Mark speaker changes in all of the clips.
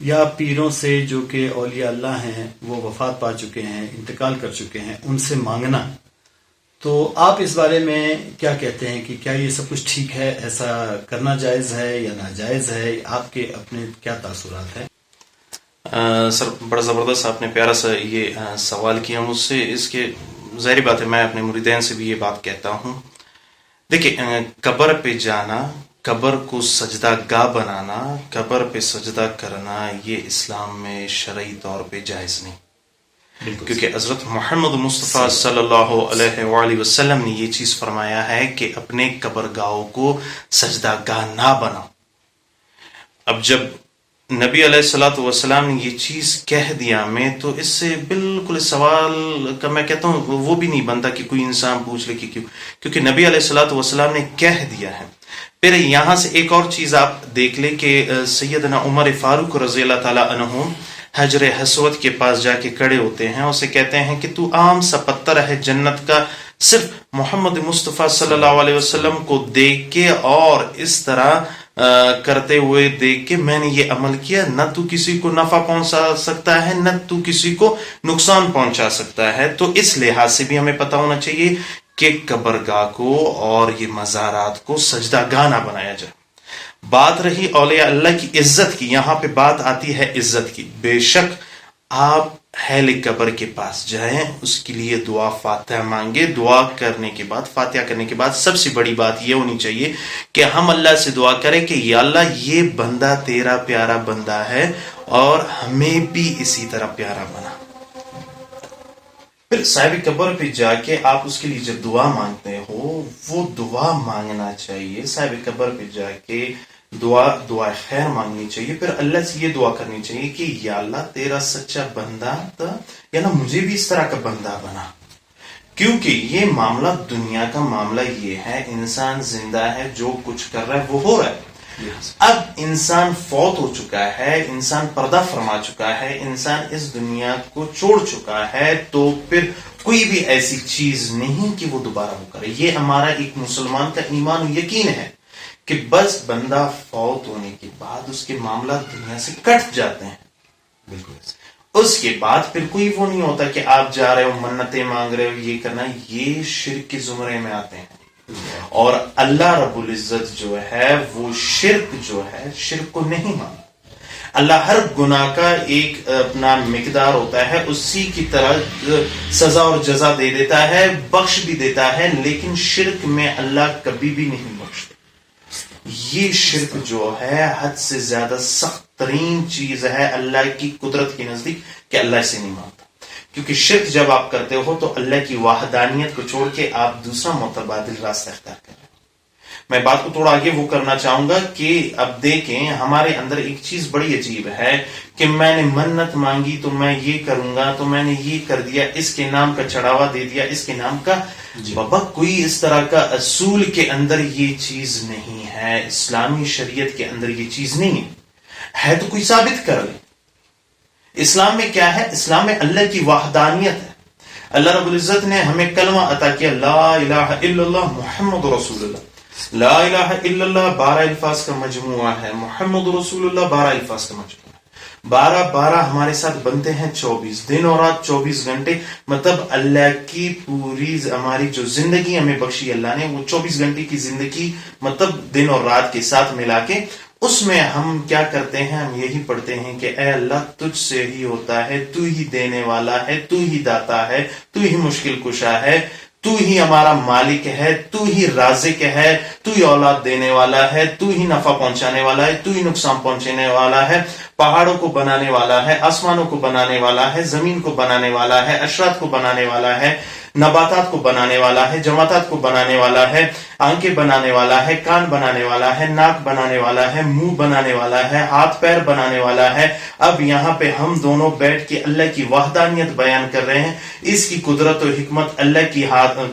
Speaker 1: یا پیروں سے جو کہ اولیاء اللہ ہیں وہ وفات پا چکے ہیں، انتقال کر چکے ہیں، ان سے مانگنا، تو آپ اس بارے میں کیا کہتے ہیں کہ کیا یہ سب کچھ ٹھیک ہے، ایسا کرنا جائز ہے یا ناجائز ہے؟ آپ کے اپنے کیا تاثرات ہیں؟
Speaker 2: سر بڑا زبردست آپ نے پیارا سا یہ سوال کیا مجھ سے. اس کے ظاہری بات ہے میں اپنے مریدین سے بھی یہ بات کہتا ہوں. دیکھیں، قبر پہ جانا، قبر کو سجدہ گاہ بنانا، قبر پہ سجدہ کرنا، یہ اسلام میں شرعی طور پہ جائز نہیں. کیونکہ حضرت محمد مصطفیٰ صلی اللہ علیہ وآلہ وسلم نے یہ چیز فرمایا ہے کہ اپنے قبر گاہوں کو سجدہ گاہ نہ بناؤ. اب جب نبی علیہ الصلوۃ والسلام نے یہ چیز کہہ دیا میں تو اس سے بالکل سوال کا میں کہتا ہوں وہ بھی نہیں بنتا کہ کوئی انسان پوچھ لے کہ کیوں، کیونکہ نبی علیہ الصلوۃ والسلام نے کہہ دیا ہے. پھر یہاں سے ایک اور چیز آپ دیکھ لیں کہ سیدنا عمر فاروق رضی اللہ تعالیٰ عنہ حجر اسود کے پاس جا کے کھڑے ہوتے ہیں، اسے کہتے ہیں کہ تو عام سا پتھر ہے جنت کا، صرف محمد مصطفیٰ صلی اللہ علیہ وسلم کو دیکھ کے اور اس طرح کرتے ہوئے دیکھ کے میں نے یہ عمل کیا، نہ تو کسی کو نفع پہنچا سکتا ہے نہ تو کسی کو نقصان پہنچا سکتا ہے. تو اس لحاظ سے بھی ہمیں پتہ ہونا چاہیے کہ قبرگاہ کو اور یہ مزارات کو سجدہ گاہ نہ بنایا جائے. بات رہی اولیاء اللہ کی عزت کی، یہاں پہ بات آتی ہے عزت کی. بے شک آپ اہل قبر کے پاس جائیں، اس کے لیے دعا فاتحہ مانگے. دعا کرنے کے بعد، فاتحہ کرنے کے بعد سب سے بڑی بات یہ ہونی چاہیے کہ ہم اللہ سے دعا کریں کہ یا اللہ یہ بندہ تیرا پیارا بندہ ہے اور ہمیں بھی اسی طرح پیارا بنا. پھر صاحب قبر پہ جا کے آپ اس کے لیے جب دعا مانگتے ہو وہ دعا مانگنا چاہیے. صاحب قبر پہ جا کے دعا خیر مانگنی چاہیے. پھر اللہ سے یہ دعا کرنی چاہیے کہ یا اللہ تیرا سچا بندہ تھا، یا نہ مجھے بھی اس طرح کا بندہ بنا. کیونکہ یہ معاملہ دنیا کا معاملہ یہ ہے، انسان زندہ ہے، جو کچھ کر رہا ہے وہ ہو رہا ہے. اب انسان فوت ہو چکا ہے، انسان پردہ فرما چکا ہے، انسان اس دنیا کو چھوڑ چکا ہے، تو پھر کوئی بھی ایسی چیز نہیں کہ وہ دوبارہ وہ کرے. یہ ہمارا ایک مسلمان کا ایمان و یقین ہے کہ بس بندہ فوت ہونے کے بعد اس کے معاملات دنیا سے کٹ جاتے ہیں. بالکل اس کے بعد پھر کوئی وہ نہیں ہوتا کہ آپ جا رہے ہو منتیں مانگ رہے ہو یہ کرنا. یہ شرک کے زمرے میں آتے ہیں. اور اللہ رب العزت جو ہے وہ شرک جو ہے، شرک کو نہیں مانتا. اللہ ہر گناہ کا ایک اپنا مقدار ہوتا ہے، اسی کی طرح سزا اور جزا دے دیتا ہے، بخش بھی دیتا ہے. لیکن شرک میں اللہ کبھی بھی نہیں بخشتا. یہ شرک جو ہے حد سے زیادہ سخت ترین چیز ہے اللہ کی قدرت کے نزدیک کہ اللہ اسے نہیں مانتا. کیونکہ شرک جب آپ کرتے ہو تو اللہ کی وحدانیت کو چھوڑ کے آپ دوسرا متبادل راستہ اختیار کر رہے ہیں. میں بات کو تھوڑا آگے وہ کرنا چاہوں گا کہ اب دیکھیں ہمارے اندر ایک چیز بڑی عجیب ہے کہ میں نے منت مانگی تو میں یہ کروں گا، تو میں نے یہ کر دیا، اس کے نام کا چڑھاوا دے دیا، اس کے نام کا. بابا کوئی اس طرح کا اصول کے اندر یہ چیز نہیں ہے، اسلامی شریعت کے اندر یہ چیز نہیں ہے. تو کوئی ثابت کر لے. اسلام میں کیا ہے؟ اسلام میں اللہ کی وحدانیت ہے. اللہ رب العزت نے ہمیں کلمہ عطا کیا، لا الہ الا اللہ محمد رسول اللہ. لا الہ الا اللہ 12 الفاظ کا مجموعہ ہے، محمد رسول اللہ 12 الفاظ کا مجموعہ ہے. 12 ہمارے ساتھ بنتے ہیں 24 دن اور رات 24 گھنٹے. مطلب اللہ کی پوری ہماری جو زندگی ہمیں بخشی اللہ نے، وہ 24 گھنٹے کی زندگی مطلب دن اور رات کے ساتھ ملا کے اس میں ہم کیا کرتے ہیں؟ ہم یہی پڑھتے ہیں کہ اے اللہ تجھ سے ہی ہوتا ہے، تو ہی دینے والا ہے، تو ہی داتا ہے، تو ہی مشکل کشا ہے، تو ہی ہمارا مالک ہے، تو ہی رازق ہے، تو ہی اولاد دینے والا ہے، تو ہی نفع پہنچانے والا ہے، تو ہی نقصان پہنچانے والا ہے، پہاڑوں کو بنانے والا ہے، آسمانوں کو بنانے والا ہے، زمین کو بنانے والا ہے، اشرات کو بنانے والا ہے، نباتات کو بنانے والا ہے، جماعتات کو بنانے والا ہے، آنکھیں بنانے والا ہے، کان بنانے والا ہے، ناک بنانے والا ہے، منہ بنانے والا ہے، ہاتھ پیر بنانے والا ہے. اب یہاں پہ ہم دونوں بیٹھ کے اللہ کی وحدانیت بیان کر رہے ہیں. اس کی قدرت و حکمت اللہ کی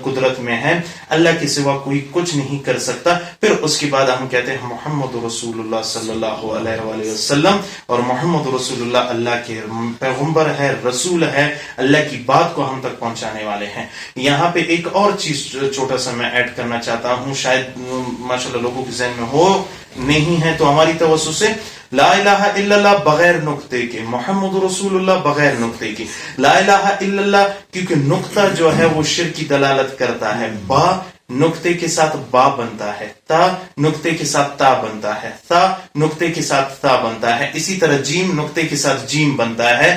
Speaker 2: قدرت میں ہے، اللہ کے سوا کوئی کچھ نہیں کر سکتا. پھر اس کے بعد ہم کہتے ہیں محمد رسول اللہ صلی اللہ علیہ وآلہ وسلم، اور محمد رسول اللہ اللہ کے پیغمبر ہے، رسول ہے، اللہ کی بات کو ہم تک پہنچانے والے ہیں. یہاں پہ ایک اور چیز چھوٹا سا میں ایڈ کرنا چاہتا ہوں، شاید ماشاءاللہ لوگوں کے ذہن میں ہو نہیں ہے تو ہماری توسط سے. لا الہ الا اللہ بغیر نقطے کے، محمد رسول اللہ بغیر نقطے کے، لا الہ الا اللہ کیونکہ نقطہ جو ہے وہ شرک کی دلالت کرتا ہے، با نقطے کے ساتھ با بنتا ہے، تا نقطے کے ساتھ تا بنتا ہے، تا نقطے کے ساتھ تا بنتا ہے، اسی طرح جیم نقطے کے ساتھ جیم بنتا ہے۔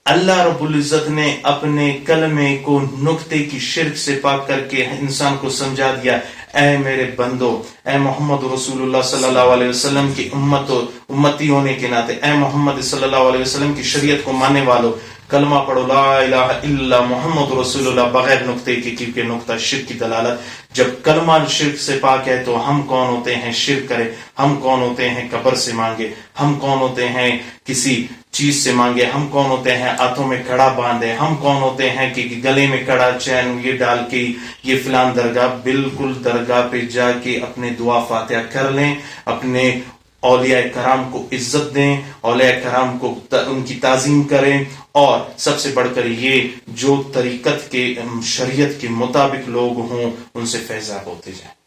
Speaker 2: اللہ رب العزت نے اپنے کلمے کو نقطے کی شرک سے پاک کر کے انسان کو سمجھا دیا، اے میرے بندو، اے محمد رسول اللہ صلی اللہ علیہ وسلم کی امتی ہونے کے ناطے، اے محمد صلی اللہ علیہ وسلم کی شریعت کو ماننے والو، کلمہ پڑھو لا الہ الا اللہ محمد رسول اللہ بغیر نقطے کے، کیونکہ نقطہ شرک کی دلالت۔ جب کلمہ شرک سے پاک ہے تو ہم کون ہوتے ہیں شرک کرے؟ ہم کون ہوتے ہیں قبر سے مانگے؟ ہم کون ہوتے ہیں کسی چیز سے مانگے؟ ہم کون ہوتے ہیں ہاتھوں میں کڑا باندھے؟ ہم کون ہوتے ہیں کہ گلے میں کڑا چین یہ ڈال کے یہ فلان درگاہ؟ بالکل درگاہ پہ جا کے اپنے دعا فاتحہ کر لیں، اپنے اولیاء کرام کو عزت دیں، اولیاء کرام کو ان کی تعظیم کریں، اور سب سے بڑھ کر یہ جو طریقت کے شریعت کے مطابق لوگ ہوں ان سے فیضاب ہوتے جائیں۔